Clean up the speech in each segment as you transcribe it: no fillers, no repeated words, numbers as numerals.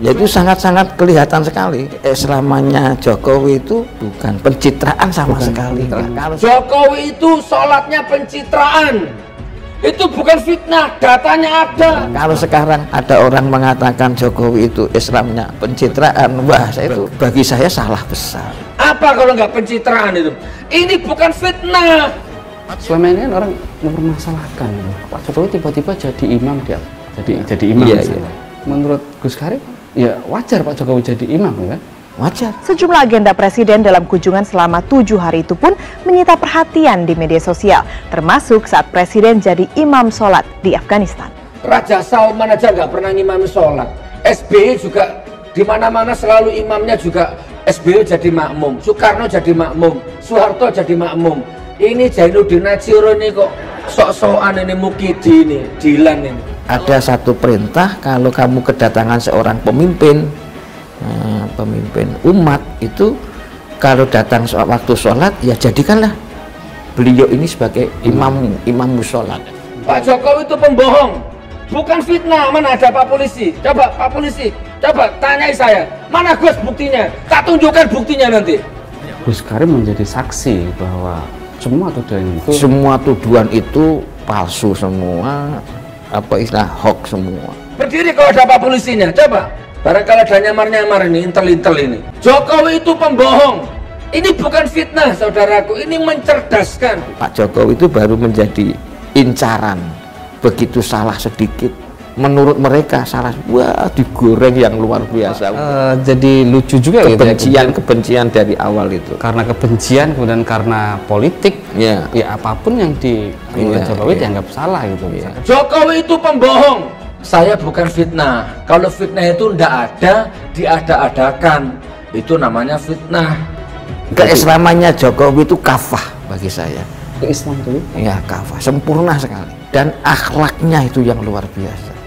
Yaitu sangat-sangat kelihatan sekali. Selamanya Jokowi itu bukan pencitraan sama sekali. Kalau Jokowi itu sholatnya pencitraan, itu bukan fitnah, datanya ada. Kalau sekarang ada orang mengatakan Jokowi itu Islamnya pencitraan, wah itu bagi saya salah besar. Apa kalau nggak pencitraan itu? Ini bukan fitnah. Selama ini kan orang mempermasalahkan Pak Jokowi tiba-tiba jadi imam, dia jadi imam. Iya, iya. Menurut Gus Karim, ya wajar Pak Jokowi jadi imam, kan? Wajar. Sejumlah agenda presiden dalam kunjungan selama 7 hari itu pun menyita perhatian di media sosial, termasuk saat presiden jadi imam sholat di Afghanistan. Raja Salman aja nggak pernah ngimami sholat. SBY juga di mana-mana selalu imamnya juga SBY jadi makmum, Soekarno jadi makmum, Soeharto jadi makmum. Ini Zainuddin Najiro ini kok sok-sokan ini, Mukidi ini, Dilan ini. Ada satu perintah, kalau kamu kedatangan seorang pemimpin umat itu, kalau datang waktu sholat ya jadikanlah beliau ini sebagai imam sholat. Pak Jokowi itu pembohong, bukan fitnah. Mana ada Pak Polisi? Coba Pak Polisi, coba tanyai saya, mana Gus buktinya? Tak tunjukkan buktinya nanti. Gus Karim menjadi saksi bahwa semua tuduhan itu palsu semua, hoax semua. Berdiri kalau ada Pak Polisinya, coba. Barangkali ada nyamar-nyamar ini, intel-intel ini. Jokowi itu pembohong. Ini bukan fitnah, saudaraku. Ini mencerdaskan. Pak Jokowi itu baru menjadi incaran. Begitu salah sedikit, menurut mereka salah, wah digoreng yang luar biasa. Jadi lucu juga kebencian dari awal itu. Karena kebencian, kemudian karena politik, ya apapun yang oleh Jokowi dianggap salah gitu. Jokowi itu pembohong. Saya bukan fitnah. Kalau fitnah itu ndak ada, diada-adakan. Itu namanya fitnah. Keislamannya Jokowi itu kafah bagi saya. Islam itu? Ya kafah, sempurna sekali. Dan akhlaknya itu yang luar biasa.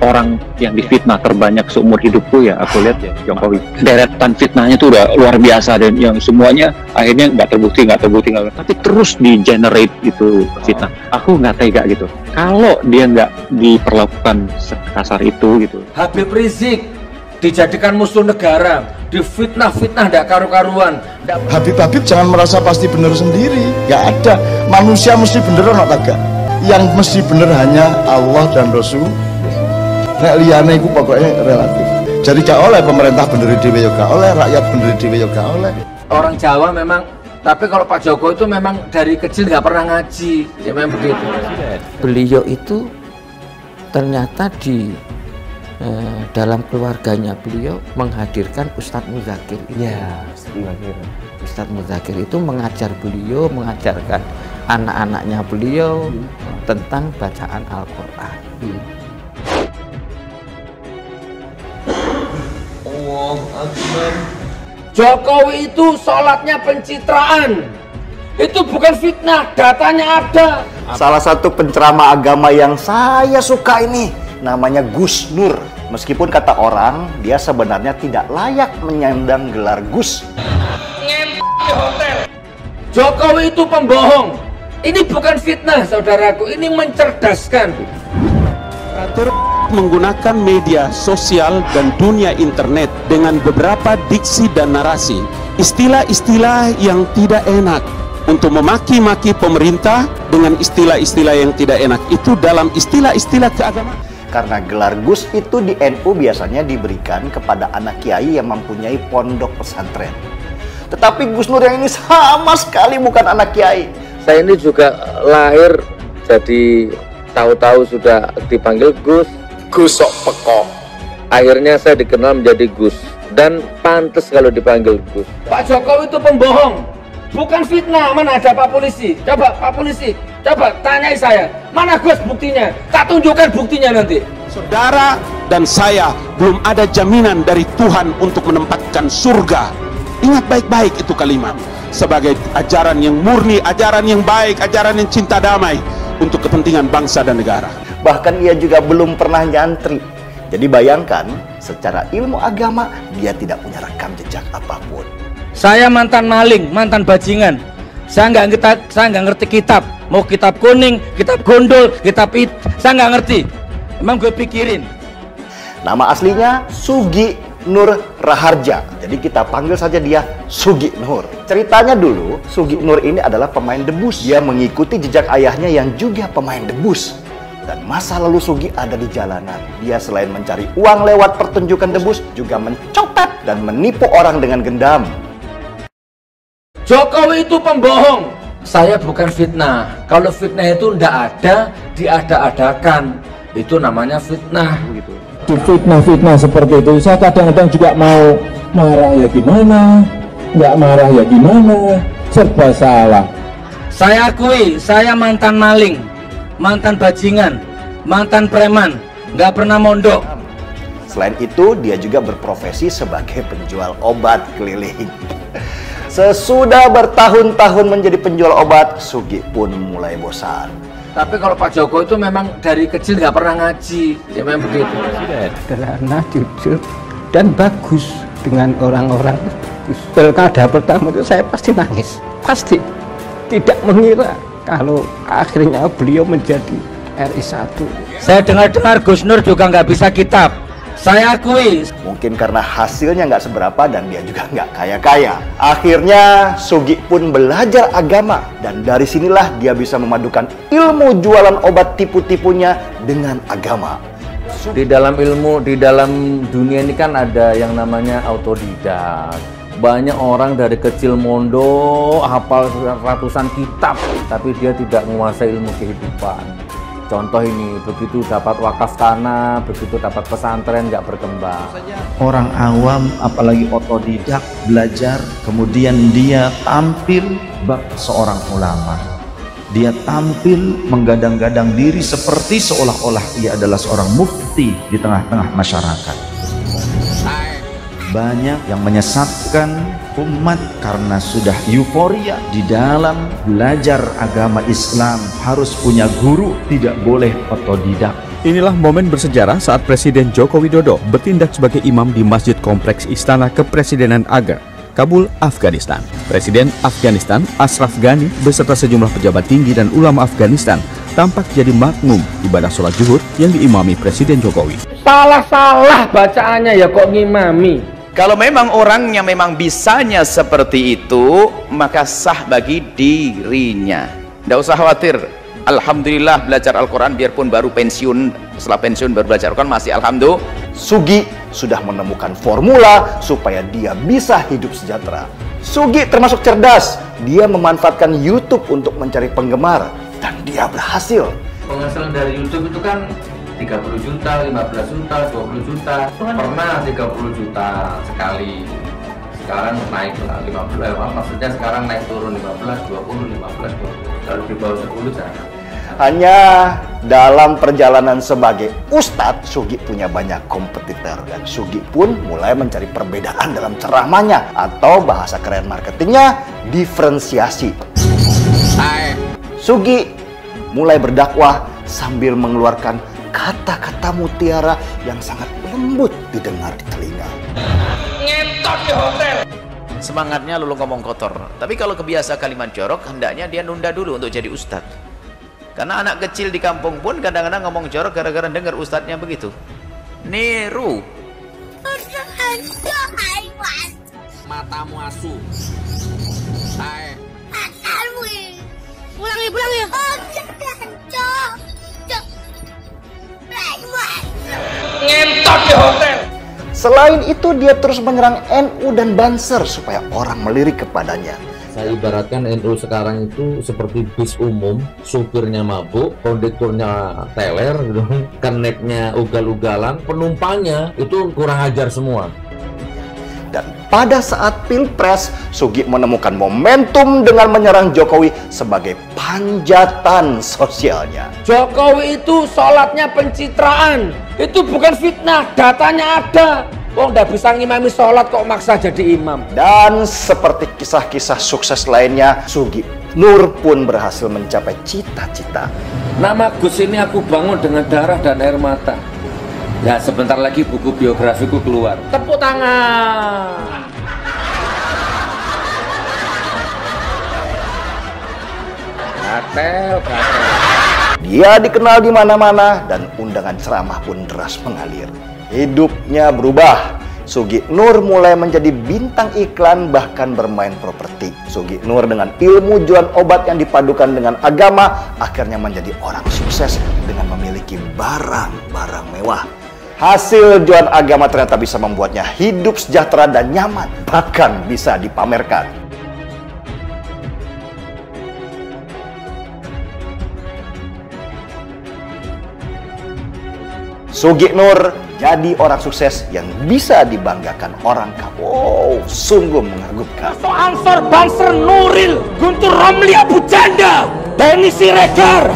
Orang yang difitnah terbanyak seumur hidupku ya aku lihat ya Jokowi. Deretan fitnahnya itu udah luar biasa, dan yang semuanya akhirnya nggak terbukti, tapi terus di generate itu fitnah. Aku nggak tega gitu kalau dia nggak diperlakukan sekasar itu gitu. Habib Rizik dijadikan musuh negara, difitnah-fitnah nggak karu-karuan. Habib jangan merasa pasti benar sendiri, nggak ada manusia mesti bener atau enggak. Yang mesti bener hanya Allah dan Rasul. Nek liyane iku pokoknya relatif. Jadi gak oleh pemerintah benerin dhewe yo gak oleh, rakyat benerin dhewe yo gak oleh. Orang Jawa memang, tapi kalau Pak Jokowi itu memang dari kecil nggak pernah ngaji, ya memang begitu. Beliau itu ternyata di dalam keluarganya beliau menghadirkan Ustadz Muzakir. Ya, Ustadz Muzakir itu mengajar beliau, mengajarkan anak-anaknya beliau tentang bacaan Al-Quran. Jokowi itu sholatnya pencitraan, itu bukan fitnah, datanya ada. Salah satu penceramah agama yang saya suka ini namanya Gus Nur. Meskipun kata orang dia sebenarnya tidak layak menyandang gelar Gus. Jokowi itu pembohong. Ini bukan fitnah, saudaraku, ini mencerdaskan. Menggunakan media sosial dan dunia internet dengan beberapa diksi dan narasi, istilah-istilah yang tidak enak, untuk memaki-maki pemerintah dengan istilah-istilah yang tidak enak itu dalam istilah-istilah keagamaan. Karena gelar Gus itu di NU biasanya diberikan kepada anak kiai yang mempunyai pondok pesantren. Tetapi Gus Nur yang ini sama sekali bukan anak kiai. Saya ini juga lahir jadi tahu-tahu sudah dipanggil Gus sok pekok. Akhirnya saya dikenal menjadi Gus, dan pantas kalau dipanggil Gus. Pak Jokowi itu pembohong, bukan fitnah. Mana ada Pak Polisi? Coba Pak Polisi, coba tanyai saya, mana Gus buktinya? Tak tunjukkan buktinya nanti. Saudara dan saya belum ada jaminan dari Tuhan untuk menempatkan surga. Ingat baik-baik itu kalimat. Sebagai ajaran yang murni, ajaran yang baik, ajaran yang cinta damai untuk kepentingan bangsa dan negara. Bahkan ia juga belum pernah nyantri. Jadi bayangkan, secara ilmu agama dia tidak punya rekam jejak apapun. Saya mantan maling, mantan bajingan. Saya nggak ngerti kitab. Mau kitab kuning, kitab gondol, kitab saya nggak ngerti. Emang gue pikirin. Nama aslinya Sugi Nur Raharja. Jadi kita panggil saja dia Sugi Nur. Ceritanya dulu, Sugi Nur ini adalah pemain debus. Dia mengikuti jejak ayahnya yang juga pemain debus. Dan masa lalu Sugi ada di jalanan. Dia selain mencari uang lewat pertunjukan debus, juga mencopet dan menipu orang dengan gendam. Jokowi itu pembohong. Saya bukan fitnah. Kalau fitnah itu ndak ada, diada-adakan. Itu namanya fitnah. Di fitnah-fitnah seperti itu, saya kadang-kadang juga mau marah ya gimana, nggak marah ya gimana, serba salah. Saya akui, saya mantan maling, mantan bajingan, mantan preman, nggak pernah mondok. Selain itu, dia juga berprofesi sebagai penjual obat keliling. Sesudah bertahun-tahun menjadi penjual obat, Sugi pun mulai bosan. Tapi kalau Pak Jokowi itu memang dari kecil nggak pernah ngaji, ya memang begitu. Sederhana, jujur, dan bagus dengan orang-orang. Pilkada pertama itu saya pasti nangis, pasti tidak mengira kalau akhirnya beliau menjadi RI 1. Saya dengar-dengar Gus Nur juga nggak bisa kitab. Saya akui. Mungkin karena hasilnya nggak seberapa dan dia juga nggak kaya-kaya. Akhirnya Sugi pun belajar agama. Dan dari sinilah dia bisa memadukan ilmu jualan obat tipu-tipunya dengan agama. Di dalam ilmu, di dalam dunia ini kan ada yang namanya autodidak. Banyak orang dari kecil mondok, hafal ratusan kitab, tapi dia tidak menguasai ilmu kehidupan. Contoh ini, begitu dapat wakaf tanah, begitu dapat pesantren, nggak berkembang. Orang awam, apalagi otodidak, belajar, kemudian dia tampil bak seorang ulama. Dia tampil menggadang-gadang diri seperti seolah-olah ia adalah seorang mufti di tengah-tengah masyarakat. Banyak yang menyesatkan umat karena sudah euforia di dalam belajar agama Islam, harus punya guru, tidak boleh otodidak. Inilah momen bersejarah saat Presiden Joko Widodo bertindak sebagai imam di Masjid Kompleks Istana Kepresidenan Aga, Kabul, Afghanistan. Presiden Afghanistan Ashraf Ghani beserta sejumlah pejabat tinggi dan ulama Afghanistan tampak jadi makmum ibadah sholat zuhur yang diimami Presiden Jokowi. Salah-salah bacaannya ya kok ngimami. Kalau memang orangnya memang bisanya seperti itu, maka sah bagi dirinya. Tidak usah khawatir. Alhamdulillah belajar Al-Quran, biarpun baru pensiun, setelah pensiun baru belajar Al-Quran, masih alhamdulillah. Sugi sudah menemukan formula supaya dia bisa hidup sejahtera. Sugi termasuk cerdas. Dia memanfaatkan YouTube untuk mencari penggemar. Dan dia berhasil. Penghasilan dari YouTube itu kan 30 juta, 15 juta, 20 juta, pernah 30 juta sekali. Sekarang naik 15, maksudnya sekarang naik turun 15, 20, 15, 20. Lalu di bawah 10 jangan. Hanya dalam perjalanan sebagai ustadz, Sugi punya banyak kompetitor. Dan Sugi pun mulai mencari perbedaan dalam ceramahnya. Atau bahasa keren marketingnya, diferensiasi. Sugi mulai berdakwah sambil mengeluarkan kata-kata mutiara yang sangat lembut didengar di telinga. Ngentot di hotel. Semangatnya lalu ngomong kotor. Tapi kalau kebiasa kalimat jorok, hendaknya dia nunda dulu untuk jadi ustadz. Karena anak kecil di kampung pun kadang-kadang ngomong jorok gara-gara dengar ustadznya begitu. Niru. Matamu asu. Pulang ya. Ngentot di hotel. Selain itu, dia terus menyerang NU dan Banser supaya orang melirik kepadanya. Saya ibaratkan NU sekarang itu seperti bis umum, supirnya mabuk, kondekturnya teler, gitu, keneknya ugal-ugalan, penumpangnya itu kurang ajar semua. Dan pada saat Pilpres, Sugi menemukan momentum dengan menyerang Jokowi sebagai panjatan sosialnya. Jokowi itu sholatnya pencitraan, itu bukan fitnah, datanya ada. Wong nggak bisa ngimami sholat kok maksa jadi imam. Dan seperti kisah-kisah sukses lainnya, Sugi Nur pun berhasil mencapai cita-cita. Nama Gus ini aku bangun dengan darah dan air mata. Ya sebentar lagi buku biografiku keluar. Tepuk tangan. Gatel. Dia dikenal di mana-mana dan undangan ceramah pun deras mengalir. Hidupnya berubah. Sugi Nur mulai menjadi bintang iklan, bahkan bermain properti. Sugi Nur dengan ilmu jualan obat yang dipadukan dengan agama akhirnya menjadi orang sukses dengan memiliki barang-barang mewah. Hasil jualan agama ternyata bisa membuatnya hidup sejahtera dan nyaman, bahkan bisa dipamerkan. Sugi Nur jadi orang sukses yang bisa dibanggakan orang kampung. Wow, sungguh mengagumkan. Ansor Banser Nuril, Guntur Romli Abu Janda, Denny Siregar.